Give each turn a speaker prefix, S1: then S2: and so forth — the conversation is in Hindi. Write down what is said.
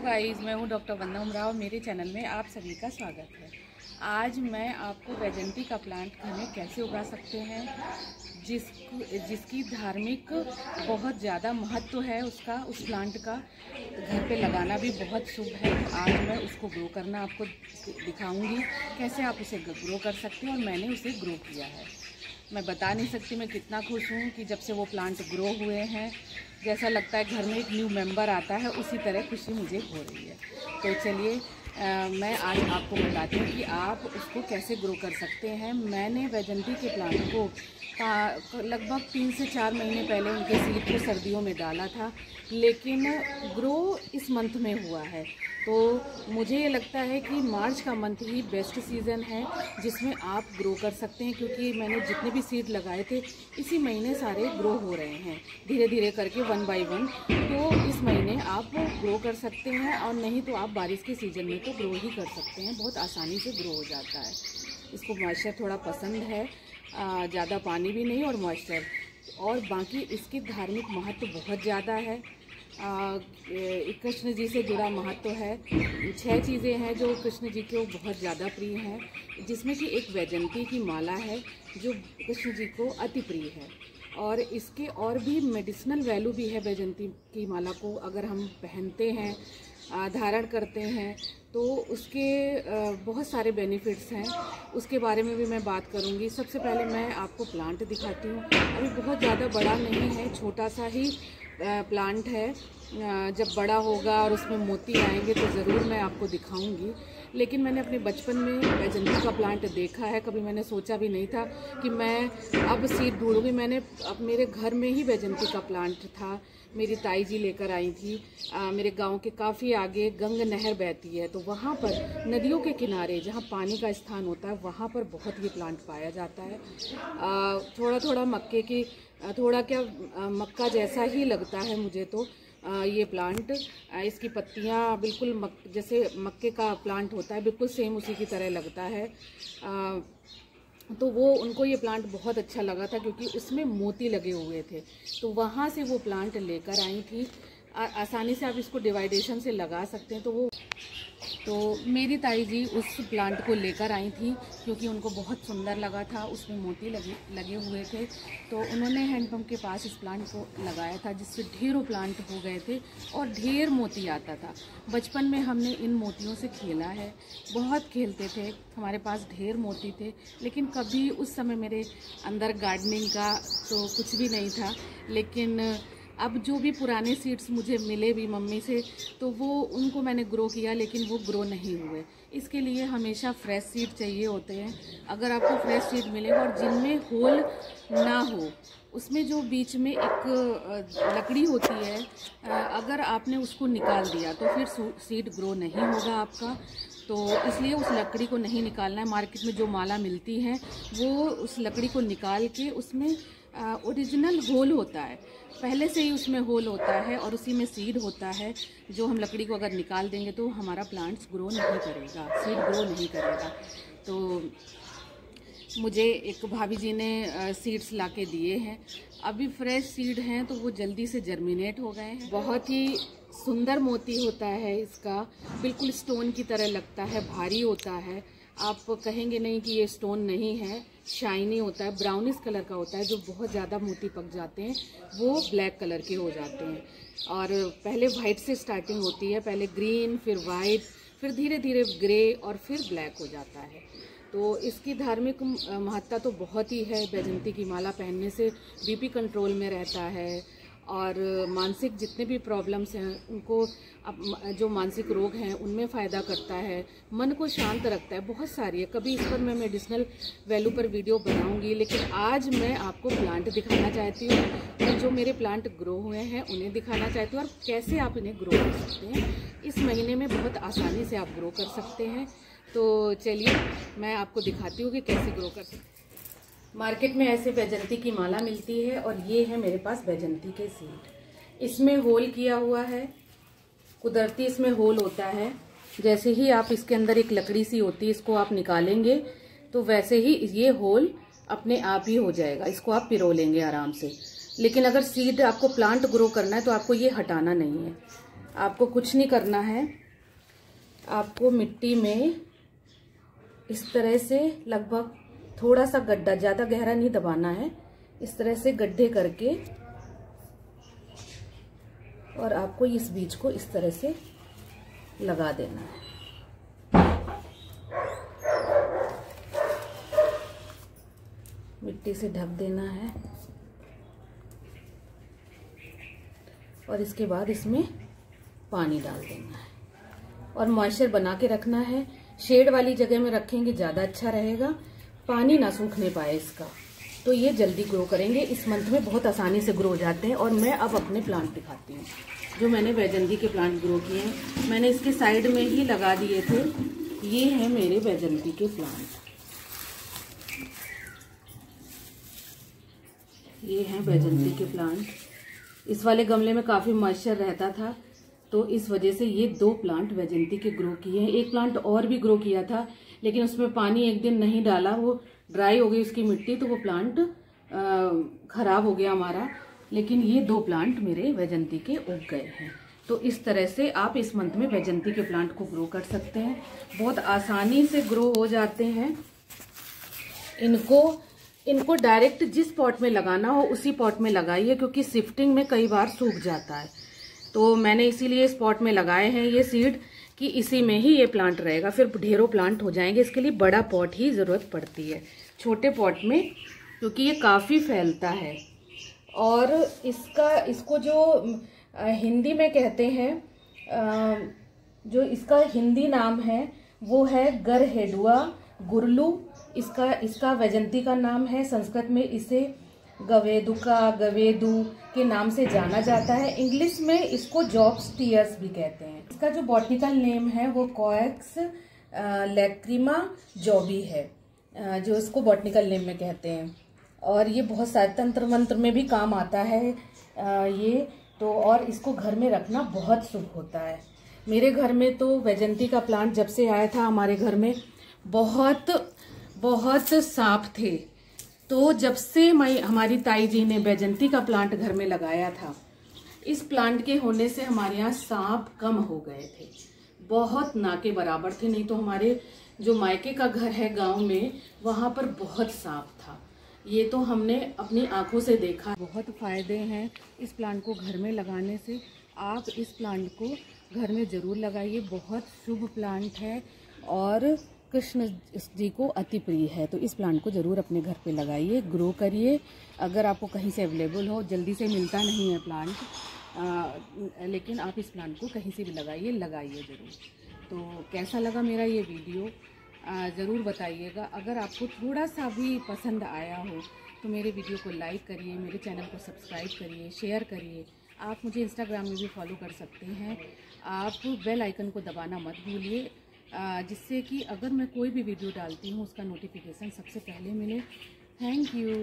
S1: गाइस, मैं हूं डॉक्टर वंदना उमराव। मेरे चैनल में आप सभी का स्वागत है। आज मैं आपको बैजंती का प्लांट घर में कैसे उगा सकते हैं, जिसकी धार्मिक बहुत ज़्यादा महत्व है उसका, उस प्लांट का घर पे लगाना भी बहुत शुभ है। तो आज मैं उसको ग्रो करना आपको दिखाऊंगी, कैसे आप उसे ग्रो कर सकते हैं। और मैंने उसे ग्रो किया है। मैं बता नहीं सकती मैं कितना खुश हूँ कि जब से वो प्लांट ग्रो हुए हैं, जैसा लगता है घर में एक न्यू मेंबर आता है, उसी तरह खुशी मुझे हो रही है। तो चलिए मैं आज आपको बताती हूँ कि आप उसको कैसे ग्रो कर सकते हैं। मैंने बैजंती के प्लांट को लगभग 3 से 4 महीने पहले उनके सीड को सर्दियों में डाला था, लेकिन ग्रो इस मंथ में हुआ है। तो मुझे ये लगता है कि मार्च का मंथ ही बेस्ट सीज़न है जिसमें आप ग्रो कर सकते हैं, क्योंकि मैंने जितने भी सीड लगाए थे इसी महीने सारे ग्रो हो रहे हैं धीरे धीरे करके 1 बाय 1। तो इस महीने आप ग्रो कर सकते हैं, और नहीं तो आप बारिश के सीज़न में तो ग्रो ही कर सकते हैं। बहुत आसानी से ग्रो हो जाता है। इसको मॉइस्चर थोड़ा पसंद है, ज़्यादा पानी भी नहीं और मॉइस्चर। और बाकी इसकी धार्मिक महत्व बहुत ज़्यादा है। कृष्ण जी से जुड़ा महत्व है। 6 चीज़ें हैं जो कृष्ण जी को बहुत ज़्यादा प्रिय हैं, जिसमें कि एक बैजंती की माला है जो कृष्ण जी को अति प्रिय है। और इसके और भी मेडिसिनल वैल्यू भी है। बैजंती की माला को अगर हम पहनते हैं, धारण करते हैं, तो उसके बहुत सारे बेनिफिट्स हैं। उसके बारे में भी मैं बात करूंगी। सबसे पहले मैं आपको प्लांट दिखाती हूँ। अभी बहुत ज़्यादा बड़ा नहीं है, छोटा सा ही प्लांट है। जब बड़ा होगा और उसमें मोती आएंगे तो ज़रूर मैं आपको दिखाऊंगी। लेकिन मैंने अपने बचपन में बैजंती का प्लांट देखा है। कभी मैंने सोचा भी नहीं था कि मैं अब सीड ढूंढूंगी। अब मेरे घर में ही बैजंती का प्लांट था। मेरी ताई जी लेकर आई थी। मेरे गांव के काफ़ी आगे गंग नहर बहती है, तो वहाँ पर नदियों के किनारे जहाँ पानी का स्थान होता है, वहाँ पर बहुत ये प्लांट पाया जाता है। थोड़ा थोड़ा मक्का जैसा ही लगता है मुझे तो ये प्लांट। इसकी पत्तियाँ बिल्कुल जैसे मक्के का प्लांट होता है, बिल्कुल सेम उसी की तरह लगता है। तो उनको ये प्लांट बहुत अच्छा लगा था, क्योंकि उसमें मोती लगे हुए थे। तो वहाँ से वो प्लांट लेकर आई थी। आसानी से आप इसको डिवाइडेशन से लगा सकते हैं। तो मेरी ताई जी उस प्लांट को लेकर आई थी, क्योंकि उनको बहुत सुंदर लगा था, उसमें मोती लगे हुए थे। तो उन्होंने हैंडपम्प के पास इस प्लांट को लगाया था, जिससे ढेरों प्लांट हो गए थे और ढेर मोती आता था। बचपन में हमने इन मोतियों से खेला है, बहुत खेलते थे। हमारे पास ढेर मोती थे, लेकिन कभी उस समय मेरे अंदर गार्डनिंग का तो कुछ भी नहीं था। लेकिन अब जो भी पुराने सीड्स मुझे मिले भी मम्मी से, तो उनको मैंने ग्रो किया, लेकिन वो ग्रो नहीं हुए। इसके लिए हमेशा फ्रेश सीड चाहिए होते हैं। अगर आपको फ्रेश सीड मिलेगा और जिनमें होल ना हो, उसमें जो बीच में एक लकड़ी होती है, अगर आपने उसको निकाल दिया तो फिर सीड ग्रो नहीं होगा आपका। तो इसलिए उस लकड़ी को नहीं निकालना है। मार्केट में जो माला मिलती है वो उस लकड़ी को निकाल के उसमें ओरिजिनल होल होता है, पहले से ही उसमें होल होता है और उसी में सीड होता है। जो हम लकड़ी को अगर निकाल देंगे तो हमारा प्लांट्स ग्रो नहीं करेगा, सीड ग्रो नहीं करेगा। तो मुझे एक भाभी जी ने सीड्स लाके दिए हैं। अभी फ्रेश सीड हैं तो वो जल्दी से जर्मिनेट हो गए हैं। बहुत ही सुंदर मोती होता है इसका, बिल्कुल स्टोन की तरह लगता है, भारी होता है। आप कहेंगे नहीं कि ये स्टोन नहीं है, शाइनी होता है, ब्राउनिश कलर का होता है। जो बहुत ज़्यादा मोती पक जाते हैं वो ब्लैक कलर के हो जाते हैं। और पहले वाइट से स्टार्टिंग होती है, पहले ग्रीन, फिर वाइट, फिर धीरे धीरे ग्रे और फिर ब्लैक हो जाता है। तो इसकी धार्मिक महत्ता तो बहुत ही है। बैजंती की माला पहनने से बीपी कंट्रोल में रहता है, और मानसिक जितने भी प्रॉब्लम्स हैं उनको, जो मानसिक रोग हैं उनमें फ़ायदा करता है, मन को शांत रखता है। बहुत सारी है, कभी इस पर मैं मेडिसिनल वैल्यू पर वीडियो बनाऊंगी, लेकिन आज मैं आपको प्लांट दिखाना चाहती हूँ। और जो मेरे प्लांट ग्रो हुए हैं उन्हें दिखाना चाहती हूँ, और कैसे आप इन्हें ग्रो कर सकते हैं। इस महीने में बहुत आसानी से आप ग्रो कर सकते हैं। तो चलिए मैं आपको दिखाती हूँ कि कैसे ग्रो कर सकते हैं। मार्केट में ऐसे बैजंती की माला मिलती है, और ये है मेरे पास बैजंती के सीड। इसमें होल किया हुआ है, कुदरती इसमें होल होता है। जैसे ही आप इसके अंदर एक लकड़ी सी होती है, इसको आप निकालेंगे तो वैसे ही ये होल अपने आप ही हो जाएगा। इसको आप पिरो लेंगे आराम से। लेकिन अगर सीड आपको प्लांट ग्रो करना है तो आपको ये हटाना नहीं है। आपको कुछ नहीं करना है, आपको मिट्टी में इस तरह से लगभग थोड़ा सा गड्ढा, ज़्यादा गहरा नहीं दबाना है, इस तरह से गड्ढे करके और आपको इस बीज को इस तरह से लगा देना है। मिट्टी से ढक देना है और इसके बाद इसमें पानी डाल देना है और मॉइस्चर बना के रखना है। शेड वाली जगह में रखेंगे ज़्यादा अच्छा रहेगा, पानी ना सूखने पाए इसका, तो ये जल्दी ग्रो करेंगे। इस मंथ में बहुत आसानी से ग्रो हो जाते हैं। और मैं अब अपने प्लांट दिखाती हूँ जो मैंने बैजंती के प्लांट ग्रो किए हैं। मैंने इसके साइड में ही लगा दिए थे। ये हैं मेरे बैजंती के प्लांट, ये हैं बैजंती के प्लांट। इस वाले गमले में काफ़ी मॉइस्चर रहता था, तो इस वजह से ये 2 प्लांट बैजंती के ग्रो किए हैं। एक प्लांट और भी ग्रो किया था, लेकिन उसमें पानी एक दिन नहीं डाला, वो ड्राई हो गई उसकी मिट्टी, तो वो प्लांट खराब हो गया हमारा। लेकिन ये 2 प्लांट मेरे बैजंती के उग गए हैं। तो इस तरह से आप इस मंथ में बैजंती के प्लांट को ग्रो कर सकते हैं, बहुत आसानी से ग्रो हो जाते हैं। इनको डायरेक्ट जिस पॉट में लगाना हो उसी पॉट में लगाइए, क्योंकि शिफ्टिंग में कई बार सूख जाता है। तो मैंने इसीलिए इस पॉट में लगाए हैं ये सीड कि इसी में ही ये प्लांट रहेगा, फिर ढेरों प्लांट हो जाएंगे। इसके लिए बड़ा पॉट ही ज़रूरत पड़ती है, छोटे पॉट में, क्योंकि ये काफ़ी फैलता है। और इसको जो हिंदी में कहते हैं, जो इसका हिंदी नाम है वो है गरहेडुआ गुरलू। इसका बैजंती का नाम है। संस्कृत में इसे गवेदुका, गवेदू के नाम से जाना जाता है। इंग्लिश में इसको जॉब्सटियस भी कहते हैं। इसका जो बॉटनिकल नेम है वो कॉएक्स लैक्रिमा जॉबी है, जो इसको बॉटनिकल नेम में कहते हैं। और ये बहुत सारे तंत्र मंत्र में भी काम आता है ये तो। और इसको घर में रखना बहुत शुभ होता है। मेरे घर में तो बैजंती का प्लांट जब से आया था, हमारे घर में बहुत सांप थे। तो जब से हमारी ताई जी ने बैजंती का प्लांट घर में लगाया था, इस प्लांट के होने से हमारे यहाँ सांप कम हो गए थे, बहुत ना के बराबर थे। नहीं तो हमारे जो मायके का घर है गांव में, वहाँ पर बहुत सांप था। ये तो हमने अपनी आंखों से देखा। बहुत फायदे हैं इस प्लांट को घर में लगाने से। आप इस प्लांट को घर में ज़रूर लगाइए, बहुत शुभ प्लांट है और कृष्ण जी को अति प्रिय है। तो इस प्लांट को ज़रूर अपने घर पे लगाइए, ग्रो करिए। अगर आपको कहीं से अवेलेबल हो, जल्दी से मिलता नहीं है प्लांट, लेकिन आप इस प्लांट को कहीं से भी लगाइए ज़रूर। तो कैसा लगा मेरा ये वीडियो ज़रूर बताइएगा। अगर आपको थोड़ा सा भी पसंद आया हो तो मेरे वीडियो को लाइक करिए, मेरे चैनल को सब्सक्राइब करिए, शेयर करिए। आप मुझे इंस्टाग्राम में भी फॉलो कर सकते हैं। आप बेल आइकन को दबाना मत भूलिए, जिससे कि अगर मैं कोई भी वीडियो डालती हूँ उसका नोटिफिकेशन सबसे पहले मिले। Thank you.